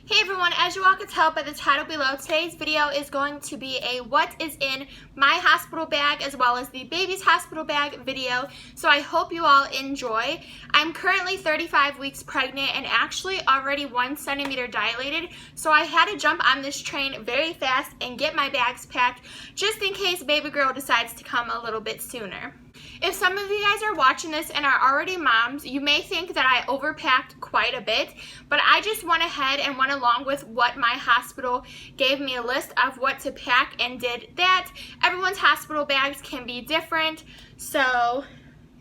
Hey everyone, as you all can tell by the title below, today's video is going to be a what is in my hospital bag as well as the baby's hospital bag video, so I hope you all enjoy. I'm currently 35 weeks pregnant and actually already 1 centimeter dilated, so I had to jump on this train very fast and get my bags packed just in case baby girl decides to come a little bit sooner. If some of you guys are watching this and are already moms, you may think that I overpacked quite a bit, but I just went ahead and went along with what my hospital gave me a list of what to pack and did that. Everyone's hospital bags can be different, so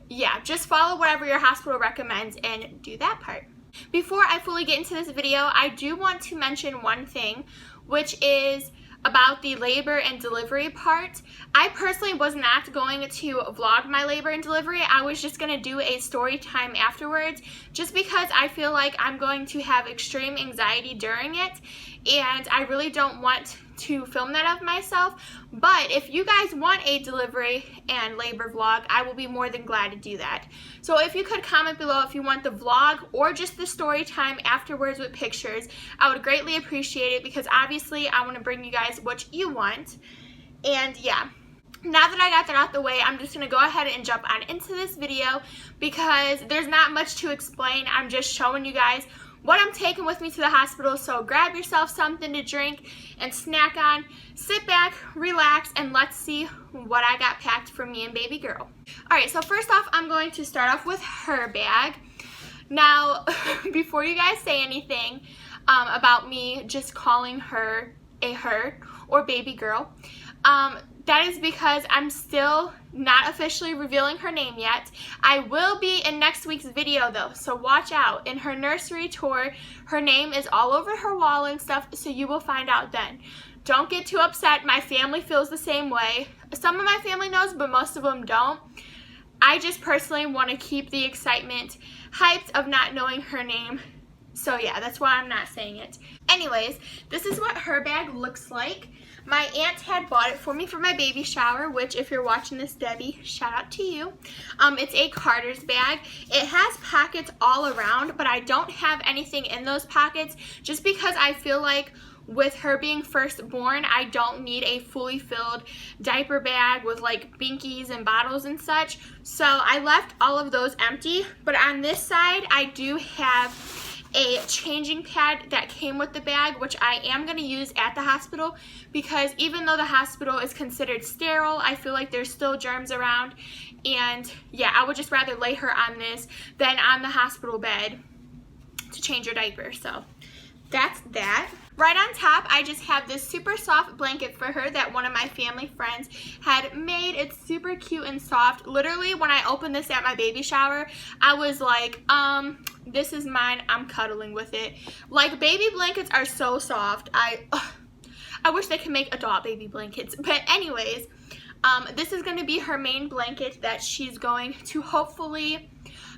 yeah, just follow whatever your hospital recommends and do that part. Before I fully get into this video, I do want to mention one thing, which is about the labor and delivery part. I personally was not going to vlog my labor and delivery. I was just going to do a story time afterwards just because I feel like I'm going to have extreme anxiety during it and I really don't want to film that of myself. But if you guys want a delivery and labor vlog, I will be more than glad to do that. So if you could comment below if you want the vlog or just the story time afterwards with pictures, I would greatly appreciate it because obviously I want to bring you guys what you want. And yeah, now that I got that out the way, I'm just going to go ahead and jump on into this video because there's not much to explain. I'm just showing you guys what I'm taking with me to the hospital, so grab yourself something to drink and snack on, sit back, relax, and let's see what I got packed for me and baby girl. Alright, so first off, I'm going to start off with her bag. Now, before you guys say anything about me just calling her a her or baby girl, that is because I'm still not officially revealing her name yet. I will be in next week's video though, so watch out. In her nursery tour, her name is all over her wall and stuff, so you will find out then. Don't get too upset. My family feels the same way. Some of my family knows, but most of them don't. I just personally want to keep the excitement hyped of not knowing her name. So yeah, that's why I'm not saying it. Anyways, this is what her bag looks like. My aunt had bought it for me for my baby shower, which if you're watching this, Debbie, shout out to you. It's a Carter's bag. It has pockets all around, but I don't have anything in those pockets just because I feel like with her being firstborn, I don't need a fully filled diaper bag with like binkies and bottles and such. So I left all of those empty, but on this side, I do have a changing pad that came with the bag, which I am going to use at the hospital because even though the hospital is considered sterile, I feel like there's still germs around, and yeah, I would just rather lay her on this than on the hospital bed to change her diaper. So that's that. Right on top, I just have this super soft blanket for her that one of my family friends had made. It's super cute and soft. Literally, when I opened this at my baby shower, I was like, this is mine. I'm cuddling with it. Like, baby blankets are so soft. I wish they could make adult baby blankets. But anyways, this is going to be her main blanket that she's going to hopefully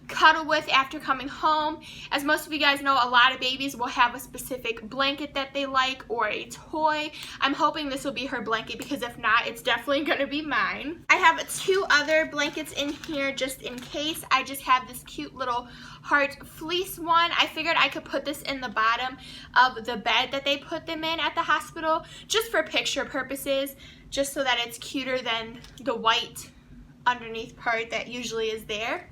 cuddle with after coming home. As most of you guys know, a lot of babies will have a specific blanket that they like or a toy. I'm hoping this will be her blanket because if not, it's definitely going to be mine. I have 2 other blankets in here just in case. I just have this cute little heart fleece one. I figured I could put this in the bottom of the bed that they put them in at the hospital just for picture purposes, just so that it's cuter than the white underneath part that usually is there.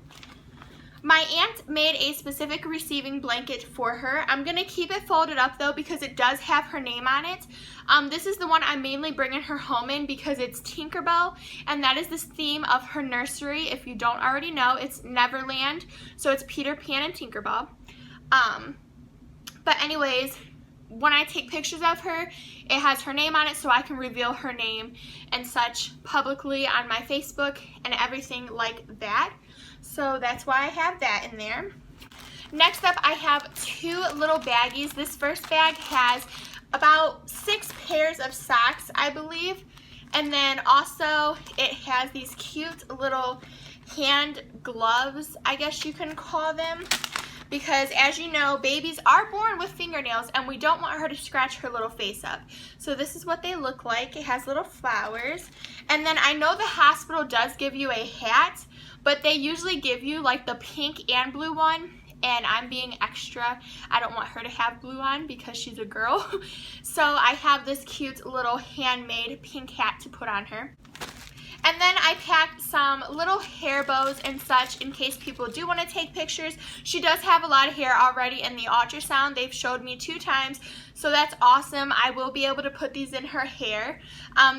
My aunt made a specific receiving blanket for her. I'm going to keep it folded up though because it does have her name on it. This is the one I'm mainly bringing her home in because it's Tinkerbell, and that is this theme of her nursery. If you don't already know, it's Neverland, so it's Peter Pan and Tinkerbell. But anyways, when I take pictures of her, it has her name on it so I can reveal her name and such publicly on my Facebook and everything like that. So that's why I have that in there. Next up, I have 2 little baggies. This first bag has about 6 pairs of socks, I believe. And then also it has these cute little hand gloves, I guess you can call them. Because as you know, babies are born with fingernails and we don't want her to scratch her little face up. So this is what they look like. It has little flowers. And then I know the hospital does give you a hat, but they usually give you like the pink and blue one. and I'm being extra. I don't want her to have blue on because she's a girl. So I have this cute little handmade pink hat to put on her. And then I packed some little hair bows and such in case people do want to take pictures. She does have a lot of hair already in the ultrasound. They've showed me 2 times, so that's awesome. I will be able to put these in her hair.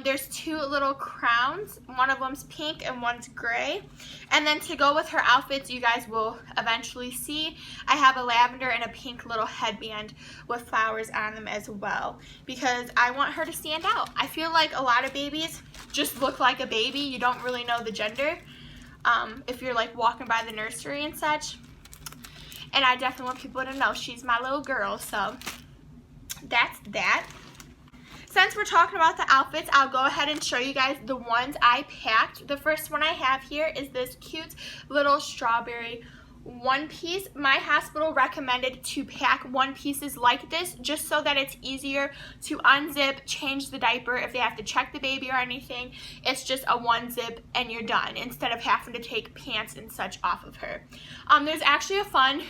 There's 2 little crowns. One of them's pink and one's gray. And then to go with her outfits, you guys will eventually see, I have a lavender and a pink little headband with flowers on them as well, because I want her to stand out. I feel like a lot of babies just look like a baby. You don't really know the gender if you're like walking by the nursery and such. And I definitely want people to know she's my little girl, so that's that. Since we're talking about the outfits, I'll go ahead and show you guys the ones I packed. The first one I have here is this cute little strawberry one piece. My hospital recommended to pack one pieces like this just so that it's easier to unzip, change the diaper if they have to check the baby or anything. It's just a one zip and you're done instead of having to take pants and such off of her. There's actually a fun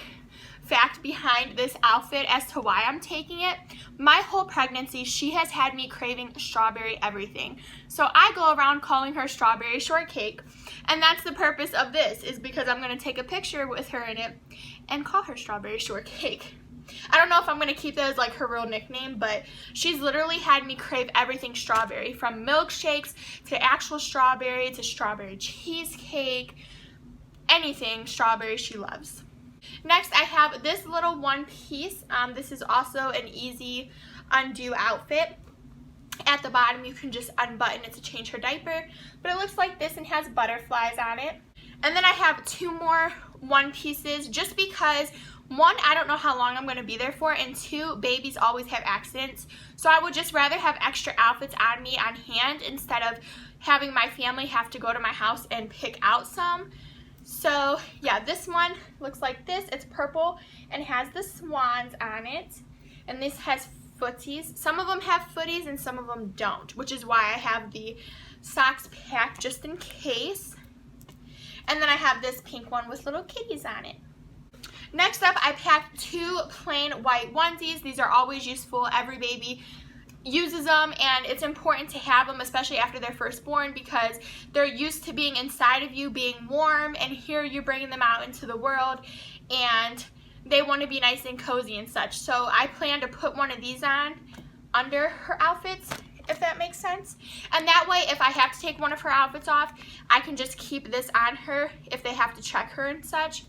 fact behind this outfit as to why I'm taking it. My whole pregnancy, she has had me craving strawberry everything. So I go around calling her strawberry shortcake. And that's the purpose of this, is because I'm going to take a picture with her in it and call her strawberry shortcake. I don't know if I'm going to keep that as like her real nickname, but she's literally had me crave everything strawberry, from milkshakes to actual strawberry to strawberry cheesecake, anything strawberry she loves. Next, I have this little one piece. This is also an easy undo outfit. At the bottom, you can just unbutton it to change her diaper, but it looks like this and has butterflies on it. And then I have 2 more one pieces just because, 1, I don't know how long I'm going to be there for, and 2, babies always have accidents. So I would just rather have extra outfits on me on hand instead of having my family have to go to my house and pick out some. So yeah, this one looks like this. It's purple and has the swans on it. And this has footies. Some of them have footies and some of them don't, which is why I have the socks packed just in case. And then I have this pink one with little kitties on it. Next up, I packed 2 plain white onesies. These are always useful. Every baby uses them, and it's important to have them, especially after they're first born, because they're used to being inside of you, being warm, and here you're bringing them out into the world, and they want to be nice and cozy and such. So I plan to put one of these on under her outfits, if that makes sense. And that way, if I have to take one of her outfits off, I can just keep this on her if they have to check her and such.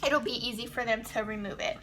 It'll be easy for them to remove it.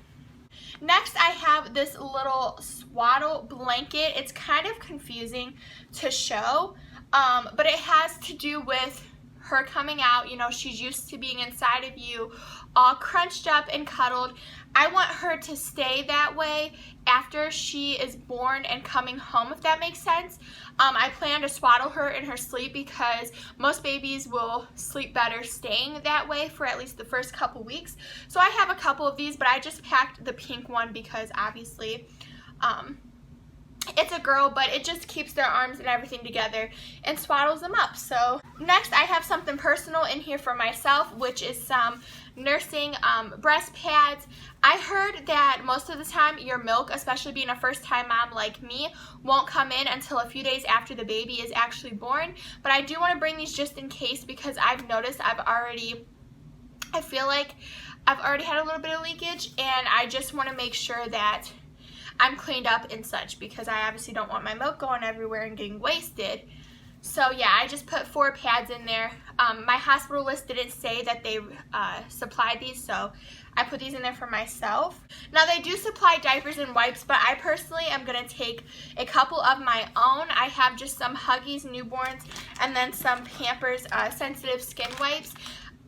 Next, I have this little swaddle blanket. It's kind of confusing to show, but it has to do with her coming out. You know, she's used to being inside of you, all crunched up and cuddled. I want her to stay that way after she is born and coming home, if that makes sense. I plan to swaddle her in her sleep because most babies will sleep better staying that way for at least the first couple weeks. So I have a couple of these, but I just packed the pink one because obviously it's a girl, but it just keeps their arms and everything together and swaddles them up. So next, I have something personal in here for myself, which is some nursing breast pads. I heard that most of the time your milk, especially being a first-time mom like me, won't come in until a few days after the baby is actually born. But I do want to bring these just in case because I've noticed I feel like I've already had a little bit of leakage, and I just want to make sure that I'm cleaned up and such because I obviously don't want my milk going everywhere and getting wasted. So yeah, I just put 4 pads in there. My hospital list didn't say that they supplied these, so I put these in there for myself. Now they do supply diapers and wipes, but I personally am going to take a couple of my own. I have just some Huggies newborns and then some Pampers sensitive skin wipes.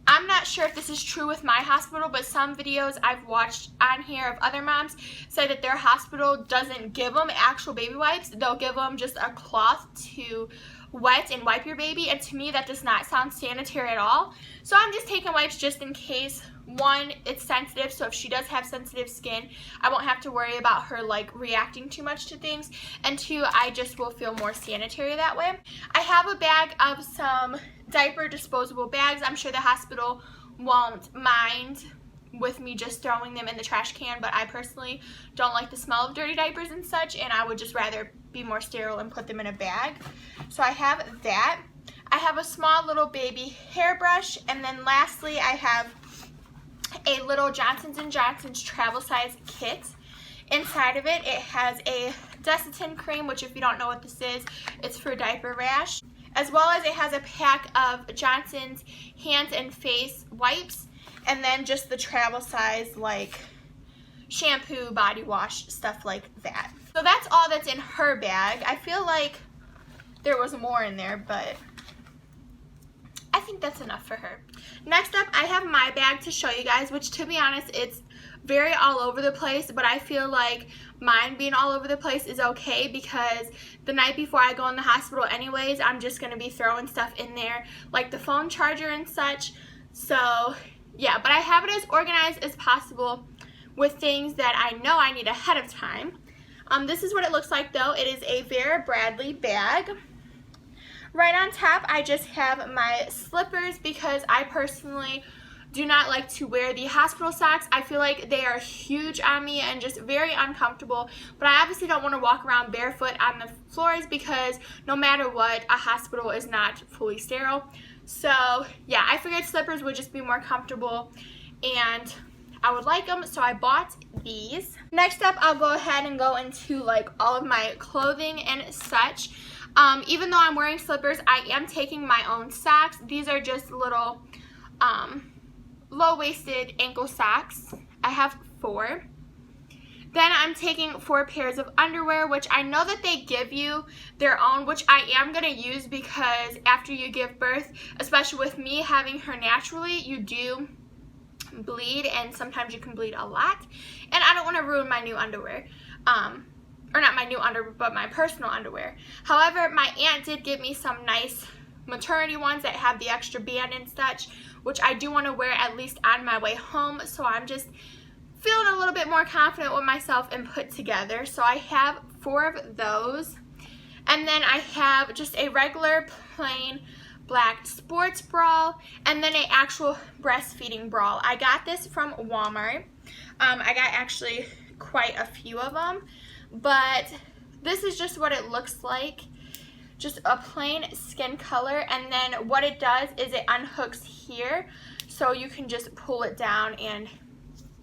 I'm not sure if this is true with my hospital, but some videos I've watched on here of other moms say that their hospital doesn't give them actual baby wipes. They'll give them just a cloth to wet and wipe your baby, and to me that does not sound sanitary at all. So I'm just taking wipes just in case. 1, it's sensitive, so if she does have sensitive skin, I won't have to worry about her like reacting too much to things, and 2, I just will feel more sanitary that way. I have a bag of some diaper disposable bags. I'm sure the hospital won't mind with me just throwing them in the trash can, but I personally don't like the smell of dirty diapers and such, and I would just rather be more sterile and put them in a bag. So I have that. I have a small little baby hairbrush, and then lastly I have a little Johnson's & Johnson's travel size kit. Inside of it, it has a Desitin cream, which if you don't know what this is, it's for diaper rash, as well as it has a pack of Johnson's hands and face wipes, and then just the travel size like shampoo, body wash, stuff like that. So that's all that's in her bag. I feel like there was more in there, but I think that's enough for her. Next up, I have my bag to show you guys, which to be honest, it's very all over the place, but I feel like mine being all over the place is okay because the night before I go in the hospital anyways, I'm just going to be throwing stuff in there, like the phone charger and such. So yeah, but I have it as organized as possible with things that I know I need ahead of time. This is what it looks like though. It is a Vera Bradley bag. Right on top, I just have my slippers because I personally do not like to wear the hospital socks. I feel like they are huge on me and just very uncomfortable, but I obviously don't want to walk around barefoot on the floors because no matter what, a hospital is not fully sterile. So yeah, I figured slippers would just be more comfortable and I would like them, so I bought these. Next up, I'll go ahead and go into like all of my clothing and such. Even though I'm wearing slippers, I am taking my own socks. These are just little low-waisted ankle socks. I have 4. Then I'm taking 4 pairs of underwear, which I know that they give you their own, which I am going to use because after you give birth, especially with me having her naturally, you do bleed, and sometimes you can bleed a lot. And I don't want to ruin my new underwear. Or not my new underwear, but my personal underwear. However, my aunt did give me some nice maternity ones that have the extra band and such, which I do want to wear at least on my way home, so I'm just feeling a little bit more confident with myself and put together. So I have 4 of those, and then I have just a regular plain black sports bra, and then an actual breastfeeding bra. I got this from Walmart. I got actually quite a few of them, but this is just what it looks like. Just a plain skin color, and then what it does is it unhooks here so you can just pull it down and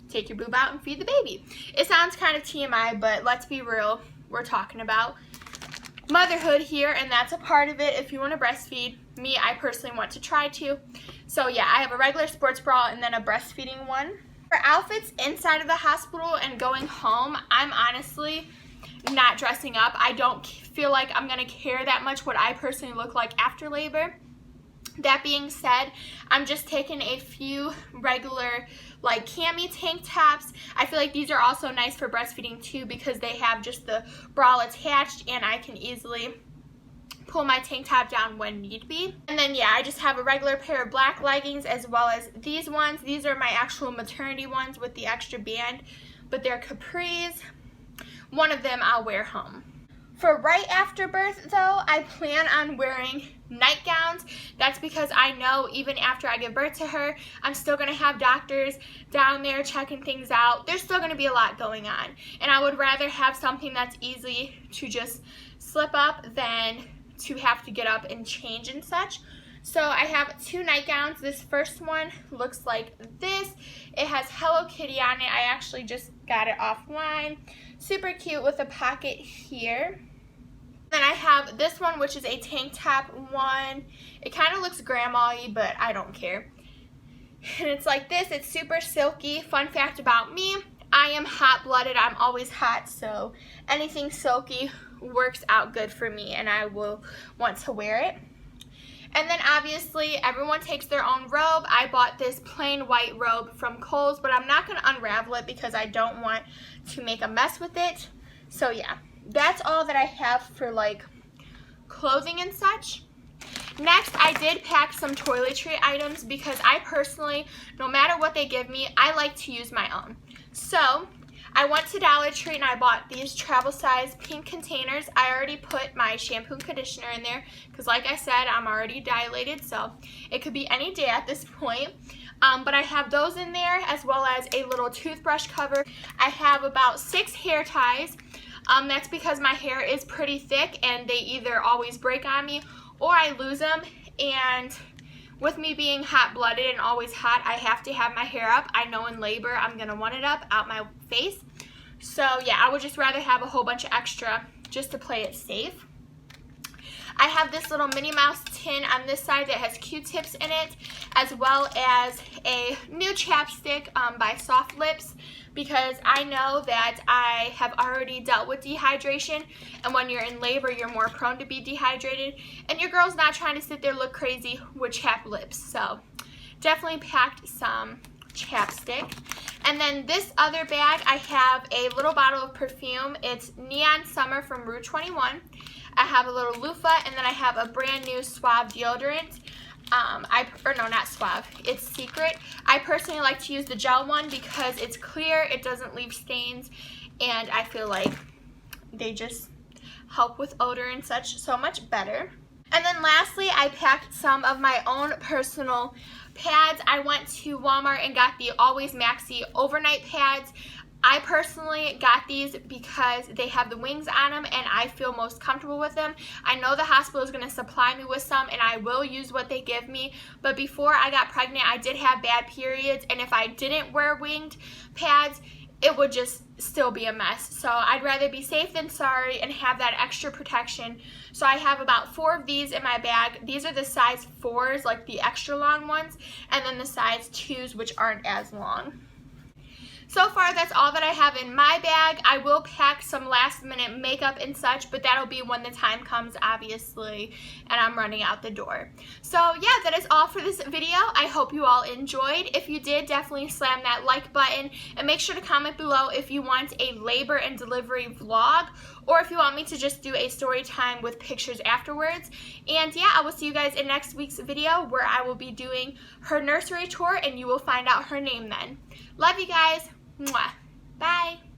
take your boob out and feed the baby. It sounds kind of TMI, but let's be real, we're talking about motherhood here, and that's a part of it. If you want to breastfeed, me, I personally want to try to. So yeah, I have a regular sports bra and then a breastfeeding one. For outfits inside of the hospital and going home, I'm honestly not dressing up. I don't feel like I'm going to care that much what I personally look like after labor. That being said, I'm just taking a few regular like cami tank tops. I feel like these are also nice for breastfeeding too because they have just the bra attached and I can easily pull my tank top down when need be. And then yeah, I just have a regular pair of black leggings as well as these ones. These are my actual maternity ones with the extra band, but they're capris. One of them I'll wear home. For right after birth though, I plan on wearing nightgowns. That's because I know even after I give birth to her, I'm still going to have doctors down there checking things out. There's still going to be a lot going on. And I would rather have something that's easy to just slip up than to have to get up and change and such. So I have 2 nightgowns. This first one looks like this. It has Hello Kitty on it. I actually just got it offline. Super cute with a pocket here. Then I have this one, which is a tank top one. It kind of looks grandma-y, but I don't care. And it's like this. It's super silky. Fun fact about me, I am hot-blooded. I'm always hot, so anything silky works out good for me, and I will want to wear it. And then obviously everyone takes their own robe. I bought this plain white robe from Kohl's, but I'm not going to unravel it because I don't want to make a mess with it. So yeah, that's all that I have for like clothing and such. Next, I did pack some toiletry items because I personally, no matter what they give me, I like to use my own. So I went to Dollar Tree and I bought these travel size pink containers. I already put my shampoo and conditioner in there because like I said, I'm already dilated, so it could be any day at this point. But I have those in there, as well as a little toothbrush cover. I have about 6 hair ties. That's because my hair is pretty thick and they either always break on me or I lose them. And with me being hot-blooded and always hot, I have to have my hair up. I know in labor I'm going to want it up out my face. So yeah, I would just rather have a whole bunch of extra just to play it safe. I have this little Minnie Mouse tin on this side that has Q-tips in it, as well as a new chapstick by Soft Lips, because I know that I have already dealt with dehydration, and when you're in labor, you're more prone to be dehydrated, and your girl's not trying to sit there look crazy with chapped lips. So definitely packed some chapstick. And then this other bag, I have a little bottle of perfume. It's Neon Summer from Rue 21. I have a little loofah, and then I have a brand new Suave deodorant. Not Suave, it's Secret. I personally like to use the gel one because it's clear, it doesn't leave stains, and I feel like they just help with odor and such so much better. And then lastly, I packed some of my own personal pads. I went to Walmart and got the Always Maxi overnight pads. I personally got these because they have the wings on them and I feel most comfortable with them. I know the hospital is going to supply me with some and I will use what they give me, but before I got pregnant I did have bad periods, and if I didn't wear winged pads it would just still be a mess. So I'd rather be safe than sorry and have that extra protection. So I have about 4 of these in my bag. These are the size 4s, like the extra long ones, and then the size 2s, which aren't as long. So far, that's all that I have in my bag. I will pack some last minute makeup and such, but that'll be when the time comes, obviously, and I'm running out the door. So yeah, that is all for this video. I hope you all enjoyed. If you did, definitely slam that like button, and make sure to comment below if you want a labor and delivery vlog, or if you want me to just do a story time with pictures afterwards. And yeah, I will see you guys in next week's video where I will be doing her nursery tour, and you will find out her name then. Love you guys. Mwah. Bye.